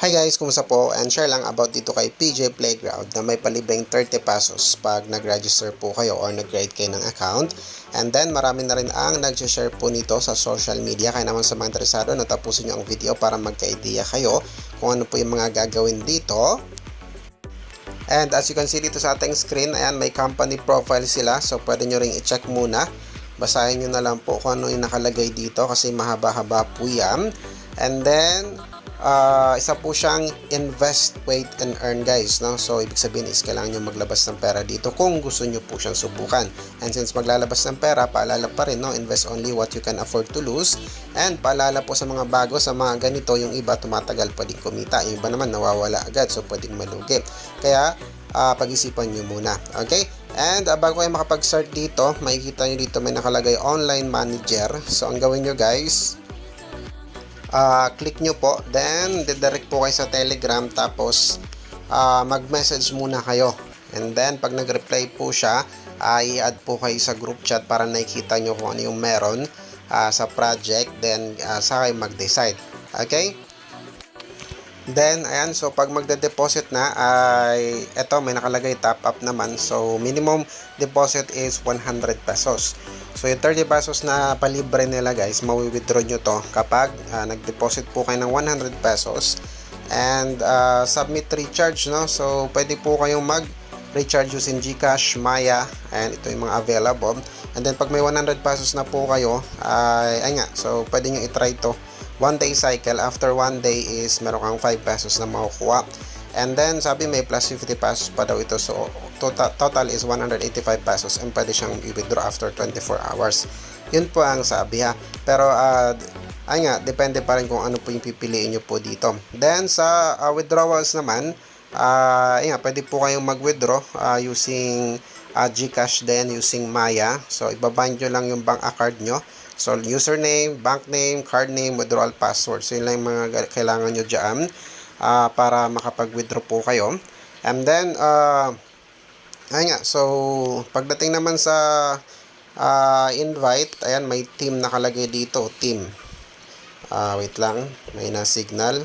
Hi guys, kumusta po? And share lang about dito kay PJ Playground na may palibreng 30 pesos pag nag-register po kayo or nag-create kayo ng account. And then marami na rin ang nag-share po nito sa social media. Kaya naman sa mga interesado, natapusin nyo ang video para magka-idea kayo kung ano po yung mga gagawin dito. And as you can see dito sa ating screen, ayan, may company profile sila. So pwede nyo ring i-check muna. Basahin nyo na lang po kung ano yung nakalagay dito kasi mahaba-haba po yan. And then isa po siyang invest, wait, and earn guys, no? So ibig sabihin is kailangan nyo maglabas ng pera dito kung gusto nyo po siyang subukan. And since maglalabas ng pera, paalala pa rin, no? Invest only what you can afford to lose. And paalala po sa mga bago, sa mga ganito, yung iba tumatagal pa din kumita, yung iba naman nawawala agad, so pwedeng malugi. Kaya pag-isipan nyo muna, okay? And bago kayo makapag-start dito, makikita nyo dito may nakalagay online manager. So ang gawin nyo guys, click nyo po, then didirect po kayo sa Telegram, tapos mag-message muna kayo, and then pag nag-reply po siya, i-add po kayo sa group chat para nakikita nyo kung ano yung meron sa project, then sa kayo mag-decide, okay? Then ayan, so pag magde-deposit na ay eto may nakalagay top up naman, so minimum deposit is 100 pesos. So yung 30 pesos na palibre nila guys, mawi-withdraw nyo to kapag nag-deposit po kayo ng 100 pesos and submit recharge, no? So pwede po kayong mag-recharge using GCash, Maya, and ito yung mga available. And then pag may 100 pesos na po kayo, ay nga, so pwede nyo i-try to 1 day cycle. After 1 day is meron kang 5 pesos na makukuha. And then sabi may plus 50 pesos pa daw ito, so total is 185 pesos and pwede siyang i-withdraw after 24 hours. Yun po ang sabi ha. Pero ay nga, depende pa rin kung ano po yung pipiliin nyo po dito. Then sa withdrawals naman, ay nga, pwede po kayong mag-withdraw using GCash din, using Maya. So ibabind nyo lang yung bank account nyo. So, username, bank name, card name, withdrawal password. So, yun lang yung mga kailangan nyo dyan para makapag-withdraw po kayo. And then, ayun nga. So, pagdating naman sa invite, ayan, may team nakalagay dito. Team. Wait lang. May na-signal.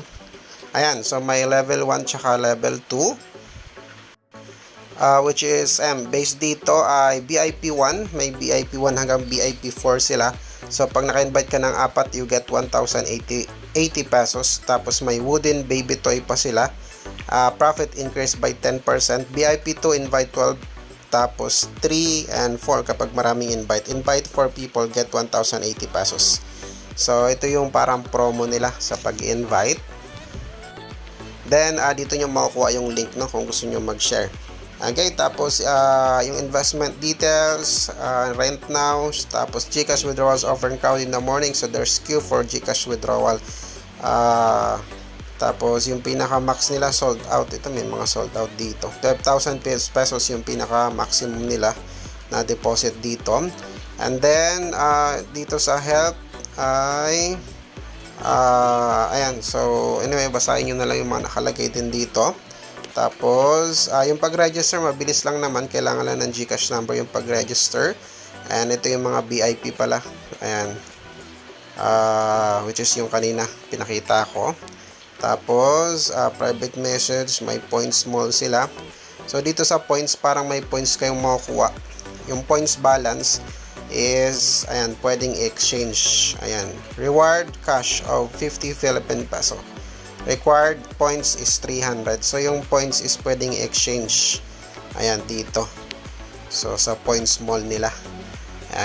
Ayan. So, may level 1 tsaka level 2. Which is, based dito ay VIP 1. May VIP 1 hanggang VIP 4 sila. So, pag naka-invite ka ng 4, you get 1,080 pesos. Tapos, may wooden baby toy pa sila. Profit increase by 10%. VIP 2, invite 12. Tapos, 3 and 4 kapag maraming invite. Invite 4 people, get 1,080 pesos. So, ito yung parang promo nila sa pag-invite. Then, dito nyo makukuha yung link, no, kung gusto nyo mag-share. Okay, tapos yung investment details, rent now, tapos GCash withdrawals offering count in the morning, so there's queue for GCash withdrawal. Tapos yung pinaka max nila sold out, ito may mga sold out dito. 12,000 pesos yung pinaka maximum nila na deposit dito. And then dito sa help ay ayan, so anyway, basahin nyo na lang yung mga nakalagay din dito. Tapos, yung pag-register, mabilis lang naman. Kailangan lang ng GCash number yung pag-register. And ito yung mga VIP pala. Ayan. Which is yung kanina pinakita ko. Tapos, private message, may points mall sila. So, dito sa points, parang may points kayong makukuha. Yung points balance is, ayan, pwedeng exchange. Ayan. Reward cash of 50 Philippine peso. Required points is 300. So, yung points is pwedeng exchange. Ayan, dito. So, sa points mall nila.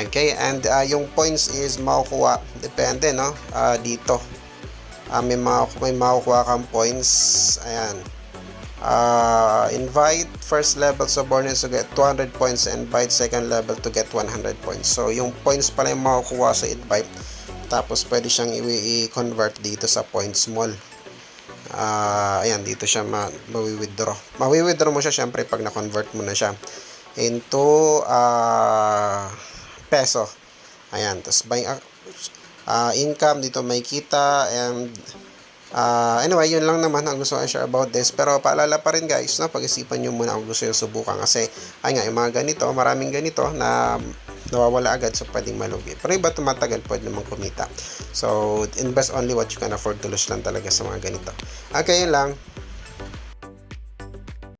Okay, and yung points is makukuha. Depende, no? Dito. May makukuha kang points. Ayan. Invite first level subordinates to get 200 points. Invite second level to get 100 points. So, yung points pala yung makukuha sa invite. Tapos, pwede siyang i-convert dito sa points mall. Ayan, dito siya mawi-withdraw. Mawi-withdraw mo siya syempre pag na-convert mo na siya into peso. Ayan, tapos buying income dito may kita. And anyway, yun lang naman ang gusto ko i-share about this. Pero paalala pa rin guys, no, pag-isipan nyo muna kung gusto yung subukan. Kasi ay nga, yung mga ganito, maraming ganito na nawawala agad, so pwedeng malugi. Pero iba tumatagal, pwede naman kumita. So invest only what you can afford to lose lang talaga sa mga ganito. Okay, yun lang.